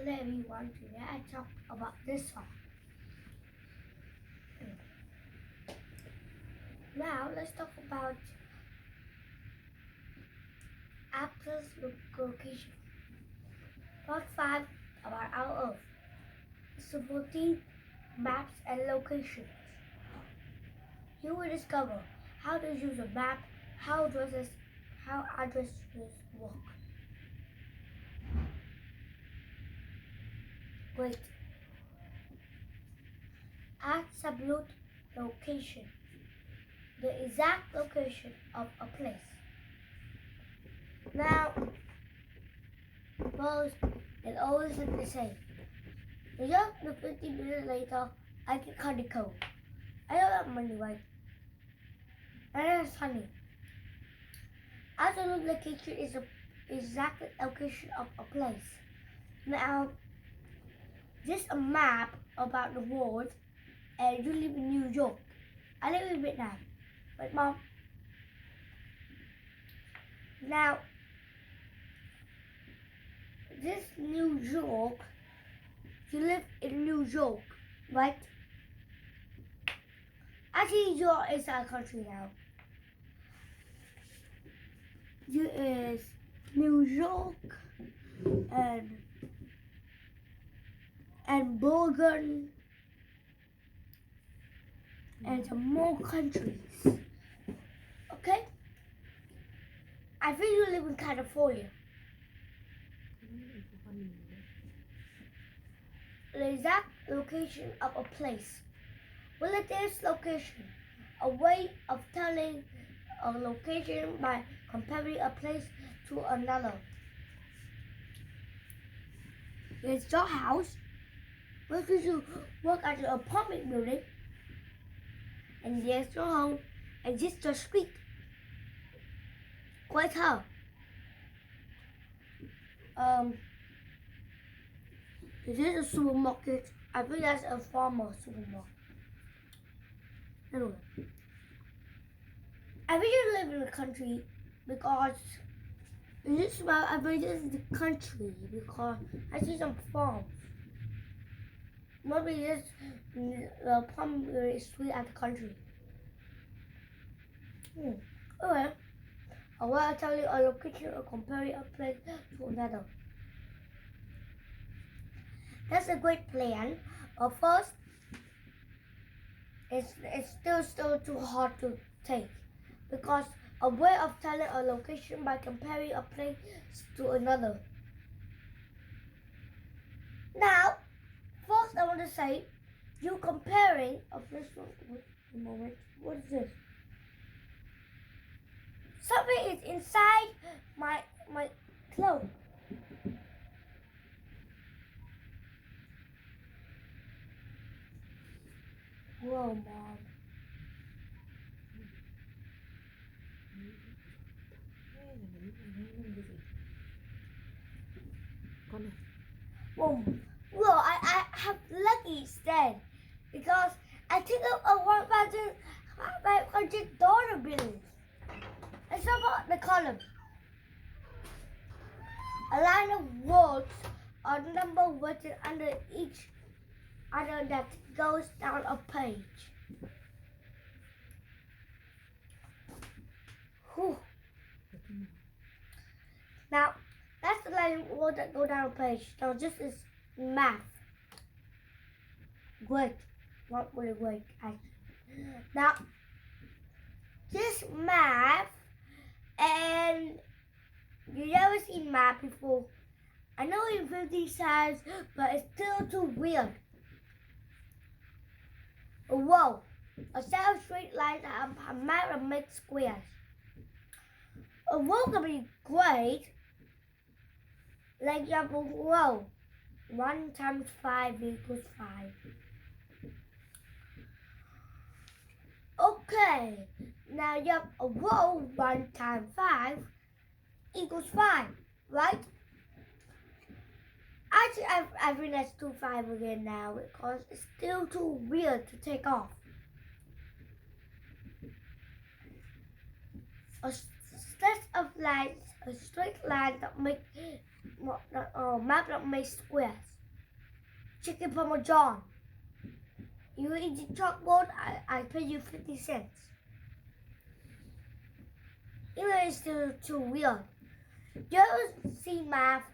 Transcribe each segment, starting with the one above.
Hello everyone, today I talk about this song. Now let's talk about Apple's location. Part 5 about our Earth. Supporting maps and locations. You will discover how to use a map, how addresses work. Great. Absolute location. The exact location of a place. Now, suppose it always is the same. Just 50 minutes later, I can cut the code. I don't have money, right? And that's funny. Absolute location is the exact location of a place. Now, just a map about the world, and you live in New York. I live in Vietnam. Right, Mom? Now, this New York, you live in New York, right? Actually, New York is our country now. You is New York and Bergen and some more countries. Okay? I think you live in California. The exact location of a place. Relative location. A way of telling a location by comparing a place to another. It's your house. Where you work at an apartment building. And there's your home. And this is your street. Quite hard. This is a supermarket. I think that's a farmer supermarket. Anyway, I think you live in the country because this is about, I think this is the country because I see some farms. Maybe this the farm is street at the country. Okay. I want to tell you a location or compare a place to another. That's a great plan. First, it's still too hard to take because a way of telling a location by comparing a place to another. Now, first I want to say, you comparing a place. Wait a moment. What is this? Something is inside my clothes. Whoa, Mom. Whoa, I have lucky instead because I took up a $1,500 bill. And some of the column. A line of words or number written under each other that goes down a page. Whew. Now, that's the line of words that go down a page. Now, this is math. Great. Not really great, actually. Now, this math, and you never seen math before. I know it's 50 sides, but it's still too weird. Whoa, a set of straight lines are made of mixed squares. A row can be great, like you have a row. 1 times 5 equals 5. Okay, now you have a row. 1 times 5 equals 5, right? Actually, I think that's too 5 again now because it's still too weird to take off. A set of lines, a straight line that make map that makes squares. chicken parmesan. You eat the chalkboard, I pay you 50 cents. Even it's still too weird. You ever see math?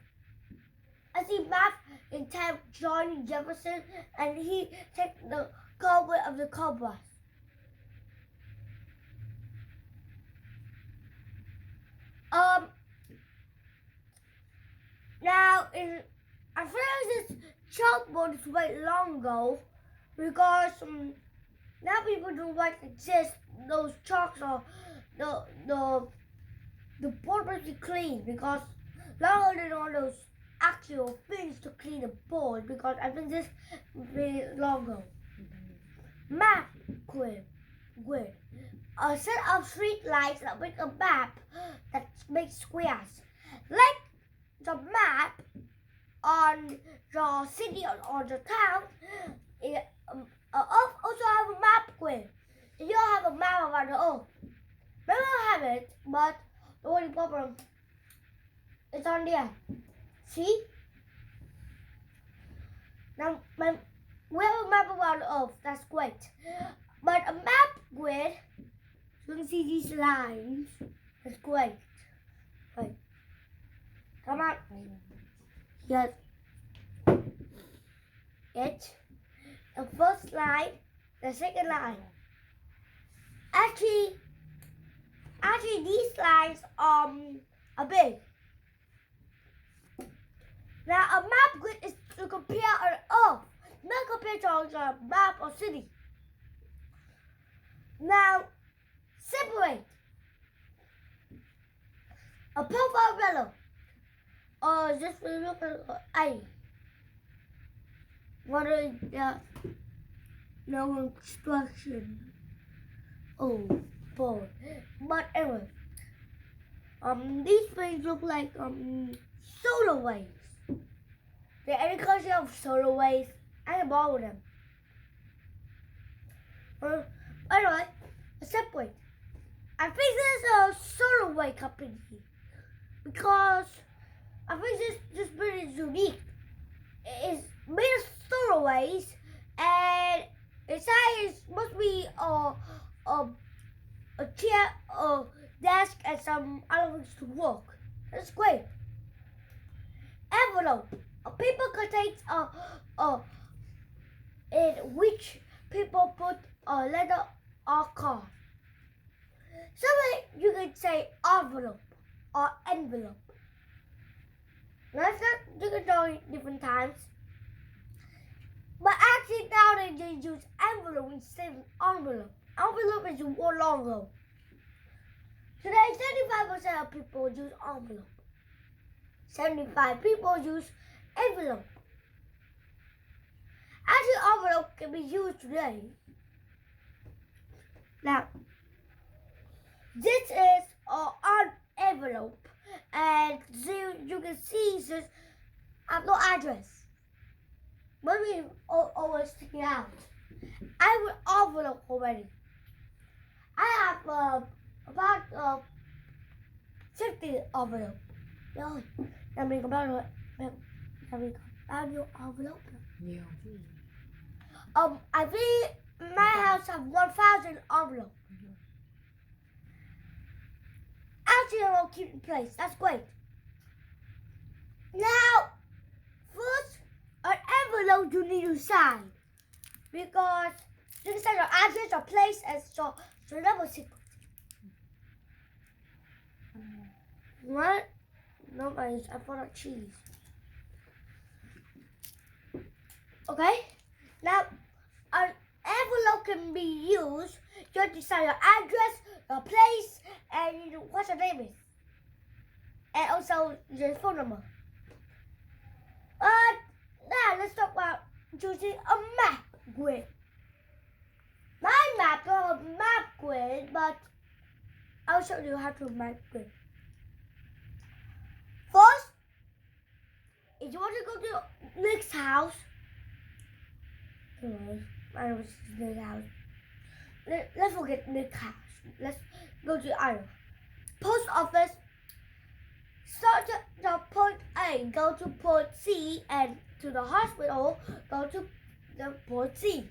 I see math in time John Jefferson, and he took the cobweb of the cobras. Now I feel like this chalkboard is way long ago because now people don't like exist. Those chalks are the board must be clean because longer than all those actual things to clean the board because I think this very long ago. Map grid. A set of street lights that make a map that makes squares. Like the map on the city or the town, it also have a map grid. You don't have a map around the earth. Maybe I have it, but the only problem is on there. See? Now we have a map around the earth. That's great. But a map grid, you can see these lines. That's great. Right. Come on. Yes. It. The first line, the second line. Actually, these lines are big. Now, a map grid is to compare an earth, not compare to a map or city. Now, separate a profile yellow or just look at A. What is that? No instruction. Oh boy. But anyway, these things look like solar waves. The any concept of solar waves, I can borrow them. Anyway, separate. I think there's a solar wave company because I think this bird is unique. It's made of solar waves and inside must be a chair, a desk, and some other things to work. That's great. Envelope. A paper contains in which people put a letter or card. Sometimes you can say envelope or envelope. That's not, you can tell it different times. But actually nowadays they use envelope instead of envelope. Envelope is more longer. Today 75% of people use envelope. 75 people use envelope. Actually envelope can be used today. Now, this is an envelope, and you can see it says I have no address. But we always stick it out. I have an envelope already. I have about 50 envelope. Rồi, làm mình có bao nhiêu? Làm mình có bao nhiêu envelope? Nhiều. I think my house have 1,000 envelopes. Actually, I will keep in place. That's great. Now, first, an envelope you need to sign because you can sign your address, your place, and your number secret. What? No, guys, I forgot cheese. Okay? Now, an envelope can be used. You have to sign your address, your place, and what your name is. And also your phone number. Now, let's talk about choosing a map grid. My map is a map grid, but I'll show you how to map grid. First, if you want to go to Nick's house, anyway, I don't know Nick's house. Let's forget Nick's house. Let's go to Ireland. Post office. Start at point A, go to point C, and to the hospital, go to the port C.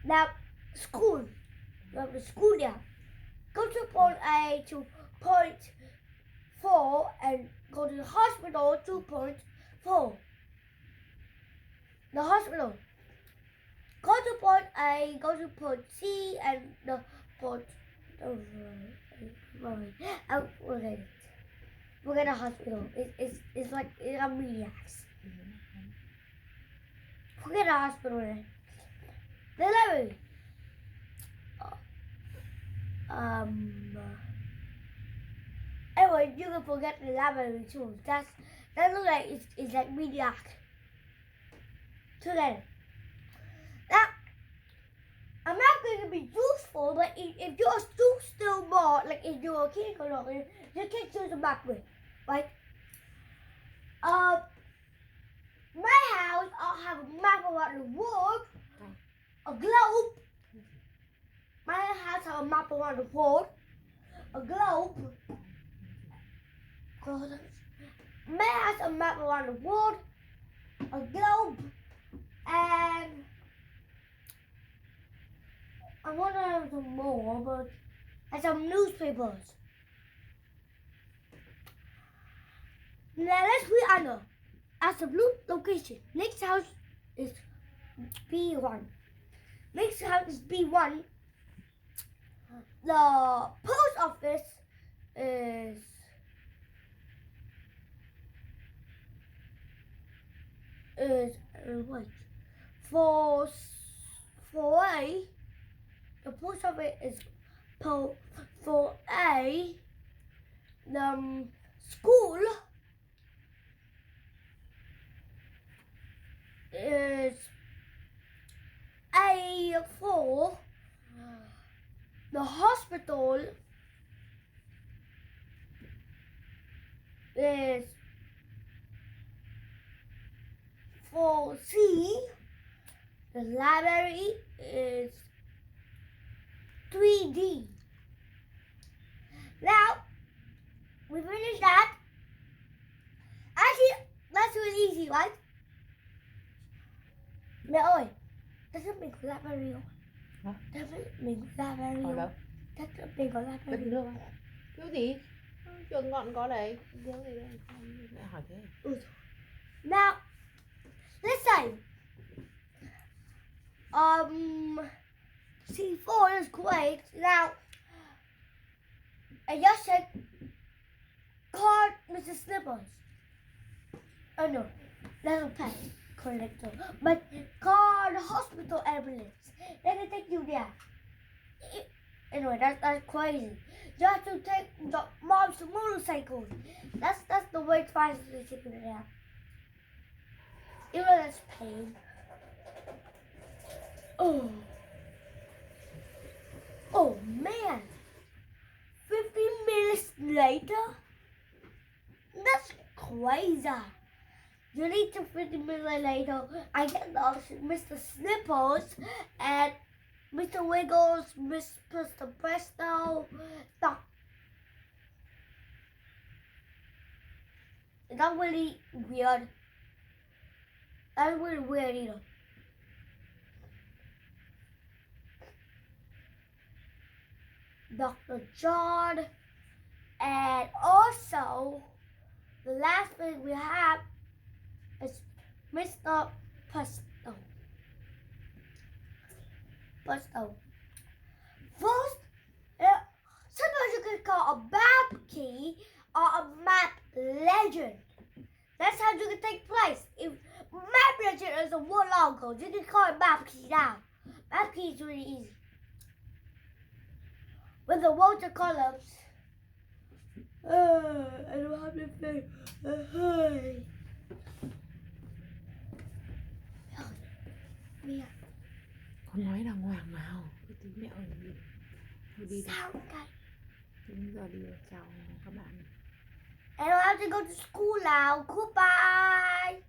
Now, school. You have the school there. Go to point A to point 4 and go to the hospital to point 4. The hospital. Go to point A, go to point C, and the point. Forget the hospital. It's like a maniacs. Forget the hospital. The library. Anyway, you can forget the library too. That looks like it's like mediocre. Together. Now, I'm not going to be useful, but if you're still more, like if you're a kid or not, you can choose a map with, right? My house, I'll have a map around the world, a globe. My house has a map around the world, a globe. My house has a map around the world, a globe, and I want to have some more, but and some newspapers. Now let's read under. As a blue location, next house is B1. Next house is B1. The post office is wait, 4A. The post office is 4A. The school is A4. The hospital is 4C. The library is 3D. Now, we finished that. Actually, that's really easy, right? Mẹ ơi, ta thích mình có library không? Hả? Ta thích mình có library Ở không? đâu? Ta thích mình có library. Bình thường. Thiếu gì? Trường ngọn có đấy. Thiếu gì đây? Mẹ hỏi thế. Now, let's say, C4 is great. Now, I just said, call Mr. Snippers. Oh no, that's a pet collector. But call the hospital ambulance. They can take you there. Anyway, that's crazy. You have to take the mom's motorcycle. That's the way fast to take it out. Even though that's pain. Oh man. 15 minutes later? That's crazy. You need to 15 minutes later. I get lost Mr. Snippers and Mr. Wiggles, Mr. Presto. Stop. Is that really weird? That's really weird, you know. Dr. John, and also the last thing we have is Mr. Presto. First, sometimes you can call a map key or a map legend. That's how you can take place. If map legend is a word logo, you can call it map key now. Map key is really easy. With the watercolors. I don't have anything. Mẹ. Con nói đàng hoàng nào. Cái tí mẹ ơi. Thôi đi. Sao cái? Đến giờ đi chào các bạn. I don't have to go to school now. Goodbye.